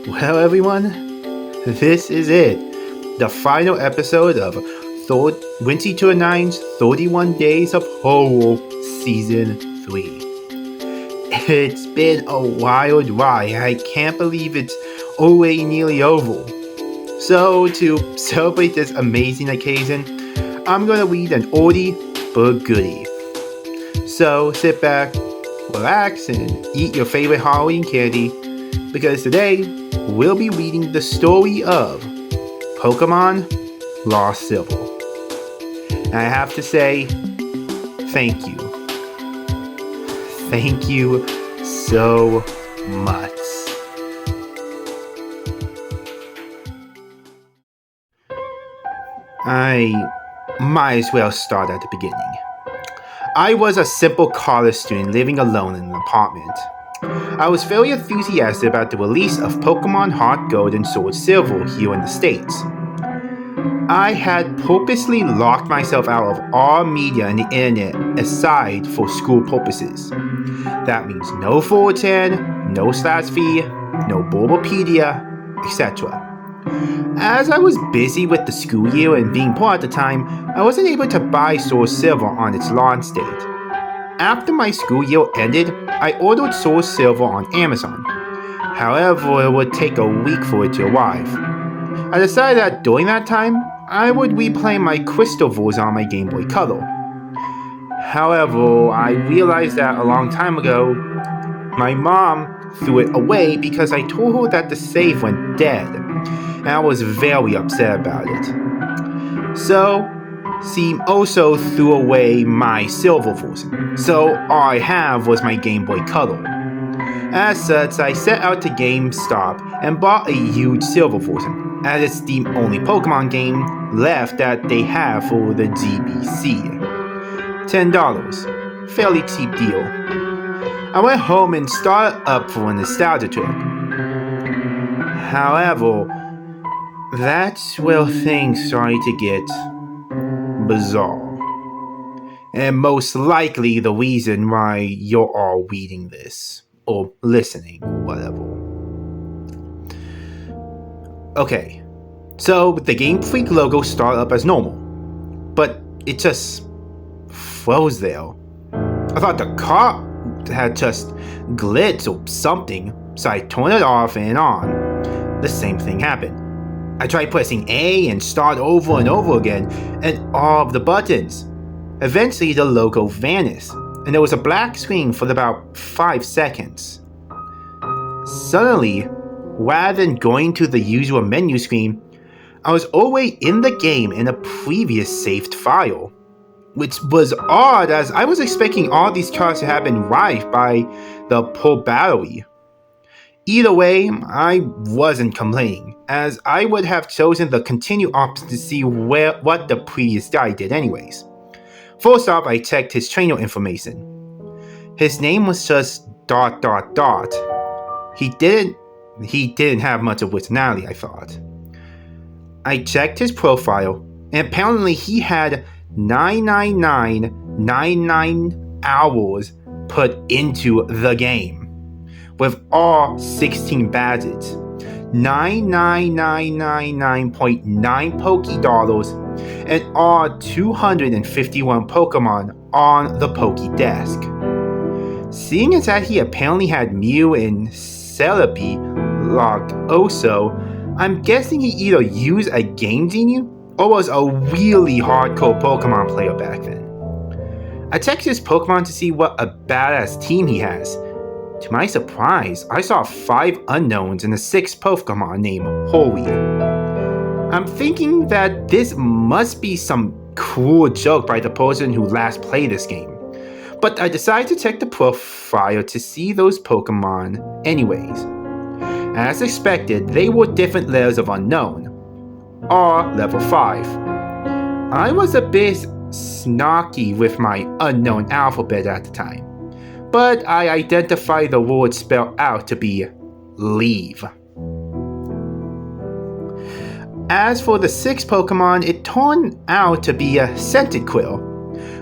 Well, everyone, this is it. The final episode of Winty Tour 9's 31 Days of Horror Season 3. It's been a wild ride. I can't believe it's already nearly over. So, to celebrate this amazing occasion, I'm going to read an oldie but goodie. So, sit back, relax, and eat your favorite Halloween candy, because today we'll be reading the story of Pokemon Lost Silver. And I have to say, thank you. Thank you so much. I might as well start at the beginning. I was a simple college student living alone in an apartment. I was very enthusiastic about the release of Pokemon Heart Gold and Sword Silver here in the States. I had purposely locked myself out of all media and the internet aside for school purposes. That means no 4chan, no /V, no Bulbapedia, etc. As I was busy with the school year and being poor at the time, I wasn't able to buy Sword Silver on its launch date. After my school year ended, I ordered Sword Silver on Amazon. However, it would take a week for it to arrive. I decided that during that time, I would replay my Crystal version on my Game Boy Color. However, I realized that a long time ago, my mom threw it away because I told her that the save went dead, and I was very upset about it. So, she also threw away my silver version, so all I have was my Game Boy Color. As such, I set out to GameStop and bought a huge silver version, as it's the only Pokemon game left that they have for the GBC. $10, fairly cheap deal. I went home and started up for a nostalgia trip. However, that's where things started to get bizarre. And most likely the reason why you're all reading this, or listening, or whatever. Okay, so the Game Freak logo started up as normal, but it just froze there. I thought the car had just glitched or something, so I turned it off and on. The same thing happened. I tried pressing A and start over and over again, and all of the buttons. Eventually the logo vanished, and there was a black screen for about 5 seconds. Suddenly, rather than going to the usual menu screen, I was already in the game in a previous saved file. Which was odd, as I was expecting all these cars to have been wiped by the poor battery. Either way, I wasn't complaining, as I would have chosen the continue option to see what the previous guy did anyways. First off, I checked his trainer information. His name was just ... He didn't have much of personality, I thought. I checked his profile, and apparently he had 99999 hours put into the game, with all 16 badges, 99999.9 Pokédollars, and all 251 Pokemon on the Pokédesk. Seeing as that he apparently had Mew and Celebi locked also, I'm guessing he either used a Game Genie or was a really hardcore Pokemon player back then. I checked his Pokemon to see what a badass team he has. To my surprise, I saw 5 unknowns and a 6th Pokemon named Holy. I'm thinking that this must be some cruel joke by the person who last played this game, but I decided to check the profile to see those Pokemon anyways. As expected, they were different layers of unknown, all level 5. I was a bit snarky with my unknown alphabet at the time, but I identified the word spelled out to be leave. As for the 6th Pokemon, it turned out to be a Centiquil.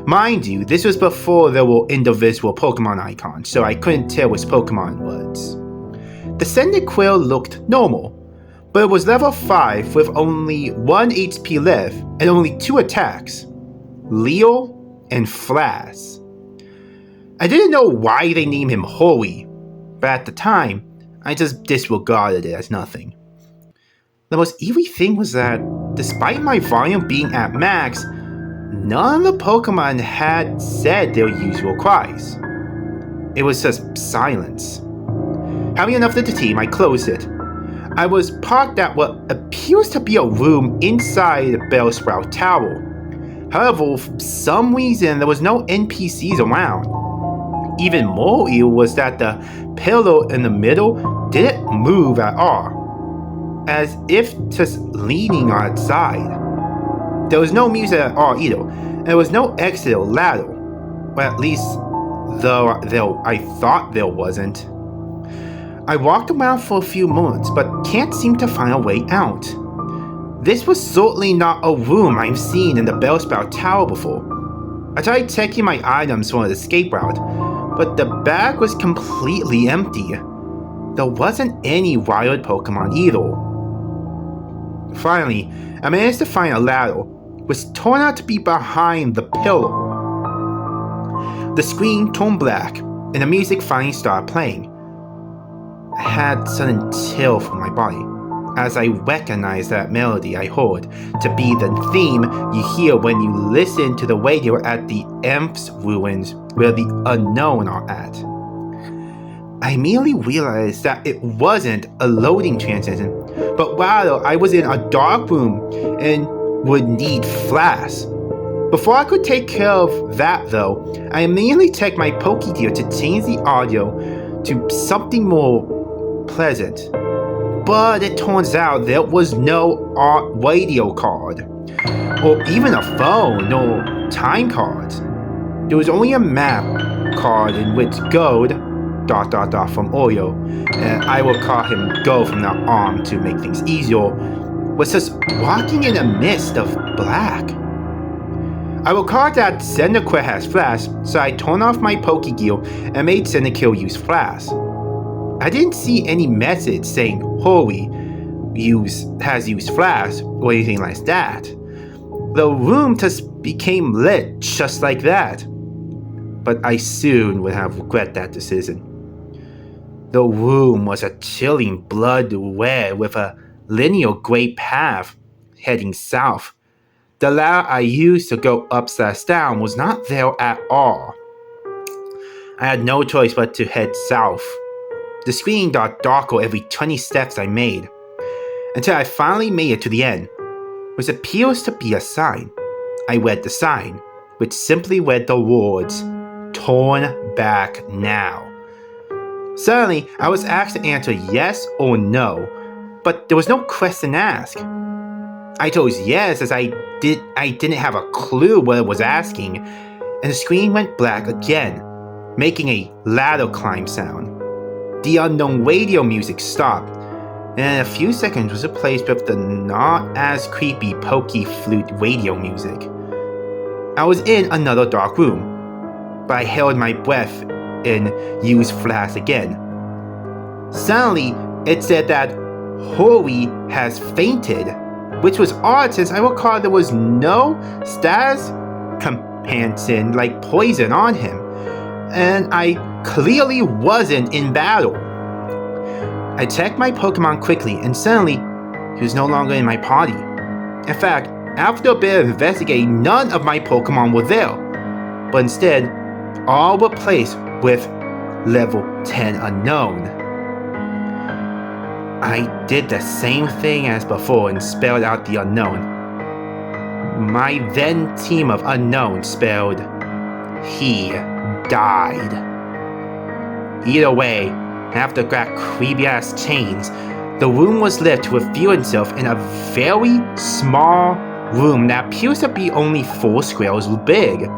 Mind you, this was before there were individual Pokemon icons, so I couldn't tell which Pokemon it was. The Cyndaquil looked normal, but it was level 5 with only 1 HP left and only 2 attacks, Leo and Flass. I didn't know why they named him Holy, but at the time, I just disregarded it as nothing. The most eerie thing was that, despite my volume being at max, none of the Pokemon had said their usual cries. It was just silence. Having enough of the team, I closed it. I was parked at what appears to be a room inside the Bellsprout Tower. However, for some reason, there was no NPCs around. Even more eerie was that the pillar in the middle didn't move at all, as if just leaning on its side. There was no music at all either, and there was no exit or ladder. Or at least, though I thought there wasn't. I walked around for a few moments, but can't seem to find a way out. This was certainly not a room I've seen in the Bellsprout Tower before. I tried checking my items for an escape route, but the bag was completely empty. There wasn't any wild Pokemon either. Finally, I managed to find a ladder, which turned out to be behind the pillar. The screen turned black, and the music finally started playing. I had sudden chill for my body, as I recognized that melody I heard to be the theme you hear when you listen to the radio at the Emph's ruins where the Unknown are at. I immediately realized that it wasn't a loading transition, but rather I was in a dark room and would need Flass. Before I could take care of that though, I immediately checked my Pokégear to change the audio to something more pleasant. But it turns out there was no radio card, or even a phone or time cards. There was only a map card in which Gold, ... from Oreo, and I will call him Go from now on to make things easier, was just walking in a mist of black. I will call that Cyndaquil has Flash, so I turned off my Pokégear and made Cyndaquil use Flash. I didn't see any message saying Holy has used Flash or anything like that. The room just became lit just like that. But I soon would have regret that decision. The room was a chilling blood red with a linear gray path heading south. The ladder I used to go up/down was not there at all. I had no choice but to head south. The screen got darker every 20 steps I made, until I finally made it to the end, which appears to be a sign. I read the sign, which simply read the words, "Turn back now." Suddenly, I was asked to answer yes or no, but there was no question asked. I chose yes as I didn't have a clue what it was asking, and the screen went black again, making a ladder climb sound. The unknown radio music stopped, and in a few seconds was replaced with the not as creepy Poké Flute radio music. I was in another dark room, but I held my breath and used Flash again. Suddenly, it said that Holy has fainted, which was odd since I recall there was no status companion like poison on him, and I clearly wasn't in battle. I checked my Pokemon quickly, and suddenly, he was no longer in my party. In fact, after a bit of investigating, none of my Pokemon were there, but instead, all were placed with level 10 Unknown. I did the same thing as before and spelled out the Unknown. My then team of Unknown spelled, he died. Either way, after that creepy-ass chains, the room was lit to reveal itself in a very small room that appears to be only 4 squares big.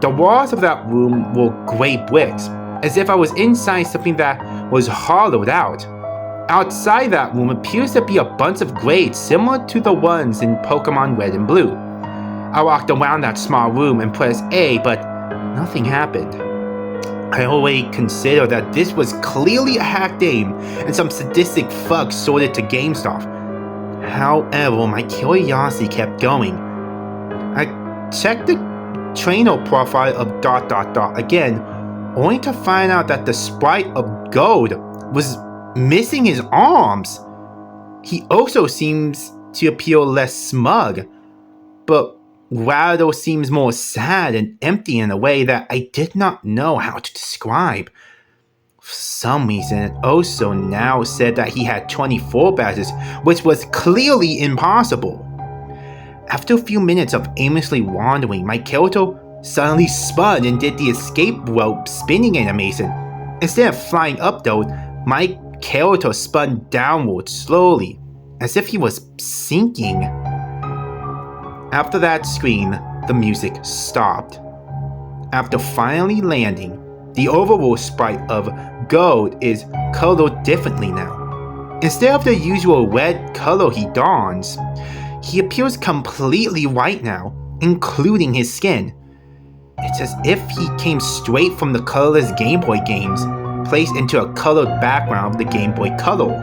The walls of that room were gray bricks, as if I was inside something that was hollowed out. Outside that room appears to be a bunch of grates similar to the ones in Pokemon Red and Blue. I walked around that small room and pressed A, but nothing happened. I always consider that this was clearly a hacked game and some sadistic fuck sold it to GameStop. However, my curiosity kept going. I checked the trainer profile of ... again, only to find out that the sprite of Gold was missing his arms. He also seems to appear less smug, but rather seems more sad and empty in a way that I did not know how to describe. For some reason, it also now said that he had 24 badges, which was clearly impossible. After a few minutes of aimlessly wandering, my character suddenly spun and did the escape rope spinning animation. Instead of flying up though, my character spun downward slowly, as if he was sinking. After that scream, the music stopped. After finally landing, the overall sprite of Gold is colored differently now. Instead of the usual red color he dons, he appears completely white now, including his skin. It's as if he came straight from the colorless Game Boy games, placed into a colored background of the Game Boy Color.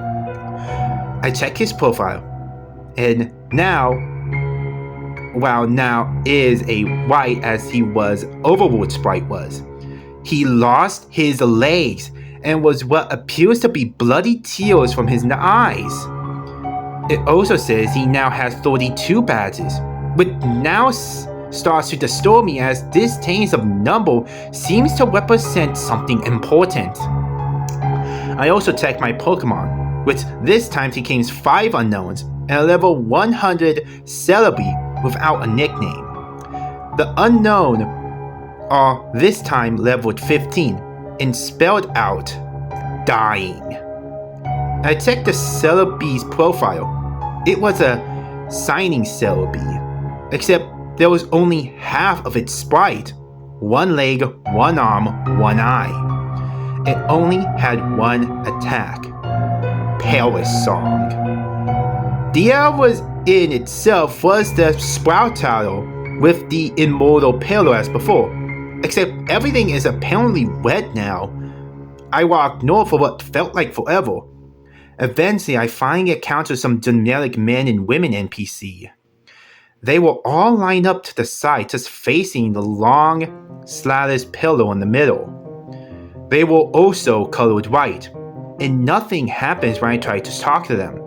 I check his profile, and now is a white as he was Overworld sprite was. He lost his legs and was what appears to be bloody tears from his eyes. It also says he now has 32 badges, which now starts to disturb me as this change of number seems to represent something important. I also checked my Pokemon, which this time contains 5 unknowns and a level 100 Celebi without a nickname. The unknown are this time leveled 15 and spelled out dying. I checked the Celebi's profile. It was a signing Celebi, except there was only half of its sprite, 1 leg, 1 arm, 1 eye. It only had 1 attack, Paris Song. The air was in itself was the Sprout title with the Immortal Pillar as before, except everything is apparently red now. I walked north for what felt like forever. Eventually, I finally encountered some generic men and women NPC. They were all lined up to the side, just facing the long, slatted pillar in the middle. They were also colored white, and nothing happens when I try to talk to them.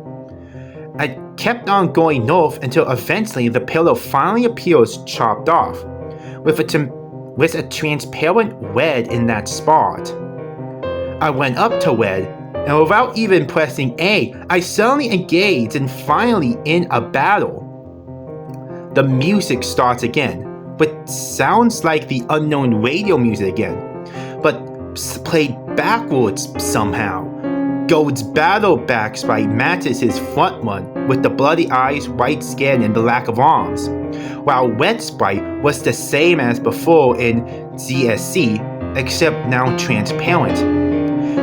I kept on going north until eventually the pillar finally appears chopped off, with a transparent red in that spot. I went up to red, and without even pressing A, I suddenly engaged and finally in a battle. The music starts again, but sounds like the unknown radio music again, but played backwards somehow. Gold's battle back sprite matches his front one with the bloody eyes, white skin, and the lack of arms, while Red sprite was the same as before in ZSC, except now transparent.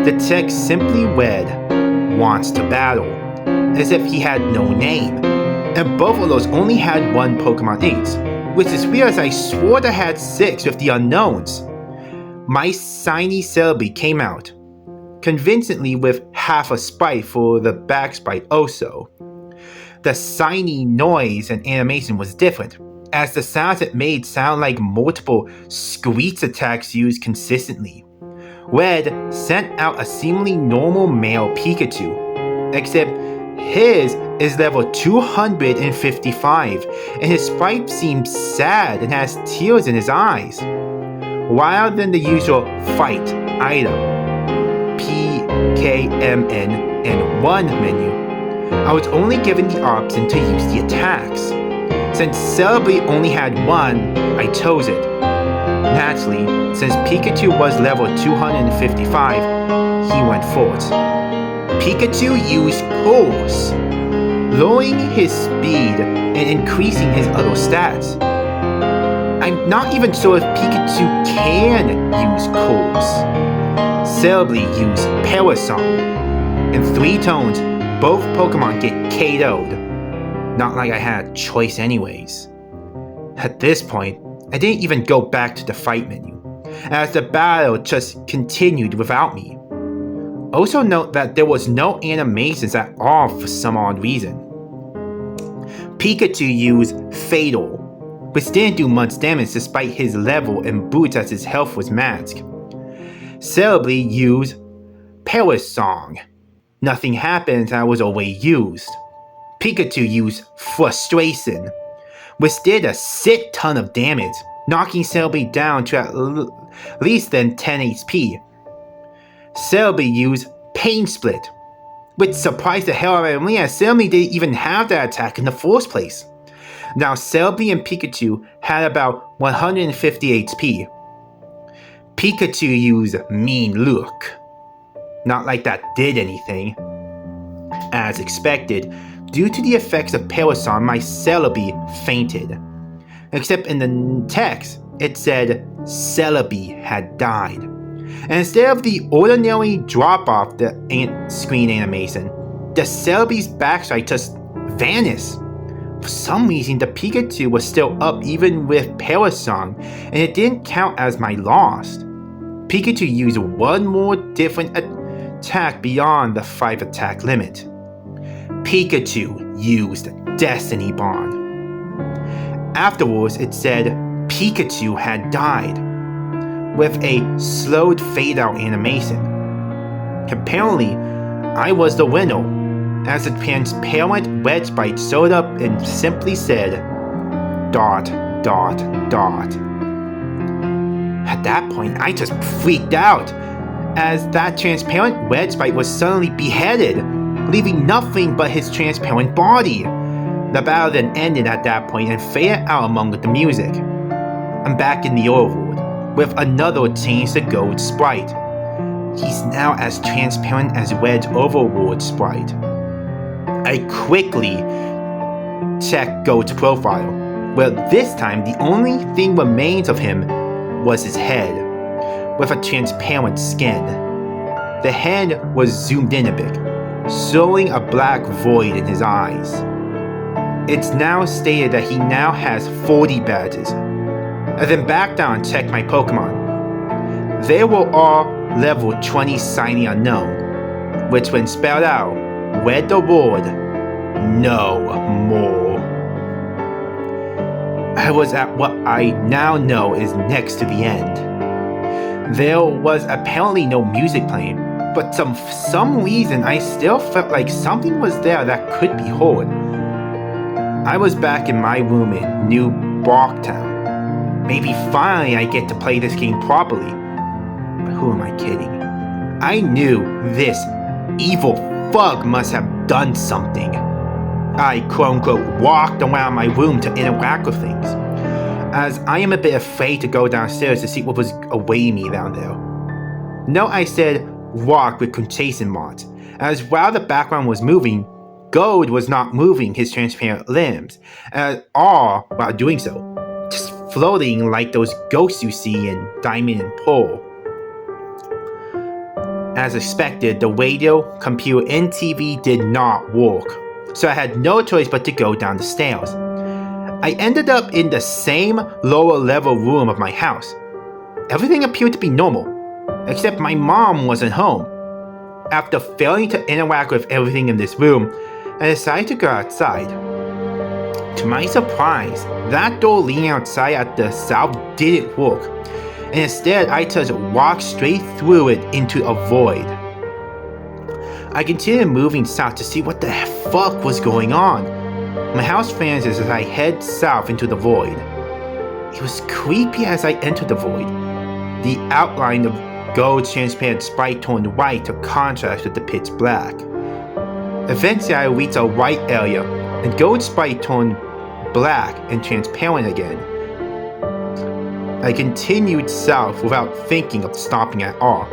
The text simply read, "Wants to battle," as if he had no name, and both of those only had 1 Pokemon Ace, which is weird as I swore I had 6 with the unknowns. My shiny Celebi came out, convincingly with half a sprite for the back sprite also. The shiny noise and animation was different, as the sounds it made sound like multiple screech attacks used consistently. Red sent out a seemingly normal male Pikachu, except his is level 255, and his sprite seems sad and has tears in his eyes. Rather than the usual fight item, PKMN, and 1 menu, I was only given the option to use the attacks. Since Celebi only had 1, I chose it. Naturally, since Pikachu was level 255, he went first. Pikachu used Pulse, lowering his speed and increasing his other stats. I'm not even sure if Pikachu can use Pulse. Celebi used Parasong. In 3 tones, both Pokemon get KO'd. Not like I had a choice anyways. At this point, I didn't even go back to the fight menu. as the battle just continued without me. Also note that there was no animations at all for some odd reason. Pikachu used Fatal, which didn't do much damage despite his level and boots as his health was maxed. Celebi used Perish Song. Nothing happened as I was already used. Pikachu used Frustration, which did a shit ton of damage, knocking Celebi down to at least then 10 HP. Celebi used Pain Split, which surprised the hell out of me as Celebi didn't even have that attack in the first place. Now Celebi and Pikachu had about 150 HP. Pikachu used Mean Look. Not like that did anything. As expected, due to the effects of Perish, my Celebi fainted. Except in the text, it said Celebi had died. And instead of the ordinary drop-off the screen animation, the Celebi's backside just vanished. For some reason, the Pikachu was still up even with Perish, and it didn't count as my loss. Pikachu used one more different attack beyond the 5 attack limit. Pikachu used Destiny Bond. Afterwards, it said Pikachu had died, with a slowed fade-out animation. Apparently, I was the winner, as a transparent red sprite showed up and simply said, ... At that point, I just freaked out, as that transparent red sprite was suddenly beheaded, leaving nothing but his transparent body. The battle then ended at that point and faded out among the music. I'm back in the overworld, with another change to Gold sprite. He's now as transparent as Red's overworld sprite. I quickly checked Gold's profile, where this time the only thing remains of him was his head, with a transparent skin. The head was zoomed in a bit, showing a black void in his eyes. It's now stated that he now has 40 badges. I then backed down and checked my Pokemon. They were all level 20 Shiny Unknown, which when spelled out, read the word, no more. I was at what I now know is next to the end. There was apparently no music playing, but for some reason I still felt like something was there that could be heard. I was back in my room in New Barktown. Maybe finally I get to play this game properly. But who am I kidding? I knew this evil fuck must have done something. I quote-unquote walked around my room to interact with things, as I am a bit afraid to go downstairs to see what was awaiting me down there. No, I said walk with Conchasing mods, as while the background was moving, Gold was not moving his transparent limbs at all while doing so, just floating like those ghosts you see in Diamond and Pearl. As expected, the radio, computer, and TV did not work, so I had no choice but to go down the stairs. I ended up in the same lower level room of my house. Everything appeared to be normal, except my mom wasn't home. After failing to interact with everything in this room, I decided to go outside. To my surprise, that door leading outside at the south didn't work, and instead I just walked straight through it into a void. I continued moving south to see what the fuck was going on. My house vanishes as I head south into the void. It was creepy as I entered the void. The outline of Gold's transparent sprite turned white to contrast with the pitch black. Eventually I reached a white area, and Gold's sprite turned black and transparent again. I continued south without thinking of stopping at all.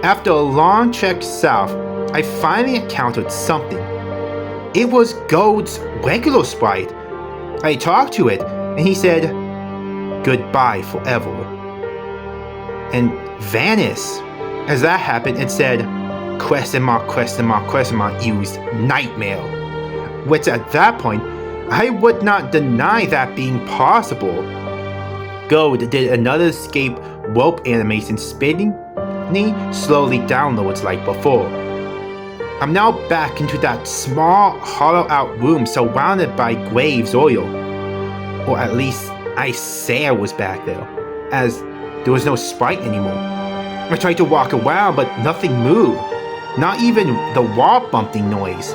After a long trek south, I finally encountered something. It was Gold's regular sprite. I talked to it, and he said, "Goodbye forever," and vanished. As that happened, it said, question mark, used nightmare. Which at that point, I would not deny that being possible. Gold did another escape rope animation spinning slowly downloads like before. I'm now back into that small, hollow-out room surrounded by Graves oil. Or at least, I say I was back there, as there was no sprite anymore. I tried to walk around, but nothing moved. Not even the wall bumping noise.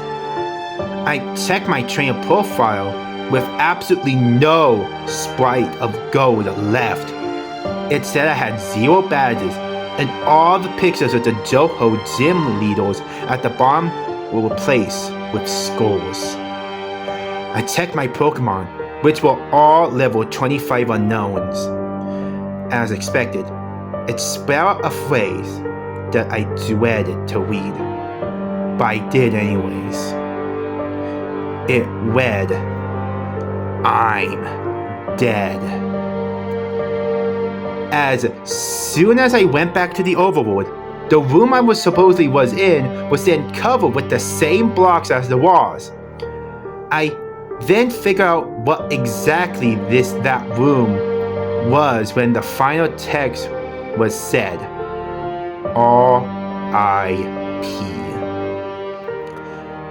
I checked my trainer profile with absolutely no sprite of gold left. It said I had 0 badges, and all the pictures of the Johto gym leaders at the bottom were replaced with skulls. I checked my Pokemon, which were all level 25 unknowns. As expected, it spelled out a phrase that I dreaded to read, but I did anyways. It read, "I'm dead." As soon as I went back to the overworld, the room I supposedly was in was then covered with the same blocks as the walls. I then figured out what exactly that room was when the final text was said, R.I.P.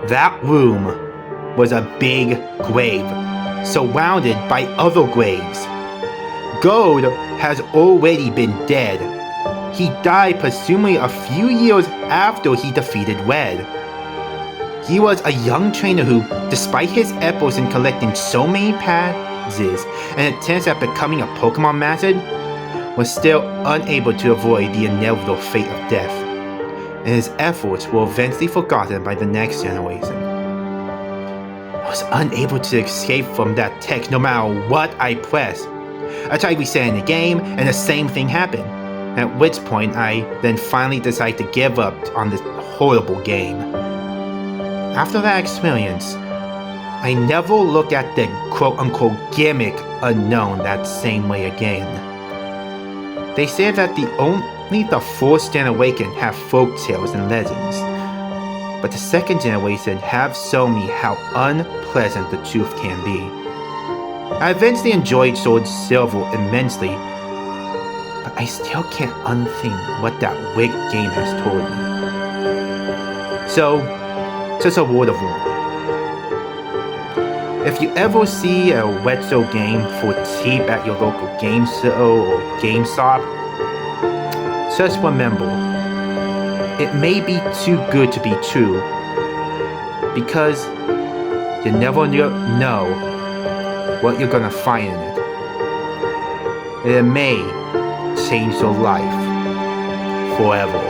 That room was a big grave, surrounded by other graves. Gold has already been dead. He died presumably a few years after he defeated Red. He was a young trainer who, despite his efforts in collecting so many prizes and attempts at becoming a Pokemon master, was still unable to avoid the inevitable fate of death, and his efforts were eventually forgotten by the next generation. I was unable to escape from that text no matter what I pressed. I tried resetting the game, and the same thing happened, at which point I then finally decided to give up on this horrible game. After that experience, I never looked at the quote-unquote gimmick unknown that same way again. They say that only the 4th generation have folk tales and legends, but the 2nd generation have shown me how unpleasant the truth can be. I eventually enjoyed Sword Silver immensely, but I still can't unthink what that rigged game has told me. So, just a word of warning. If you ever see a retro game for cheap at your local game store or GameStop, just remember, it may be too good to be true, because you never know what you're gonna find in it. It may change your life forever.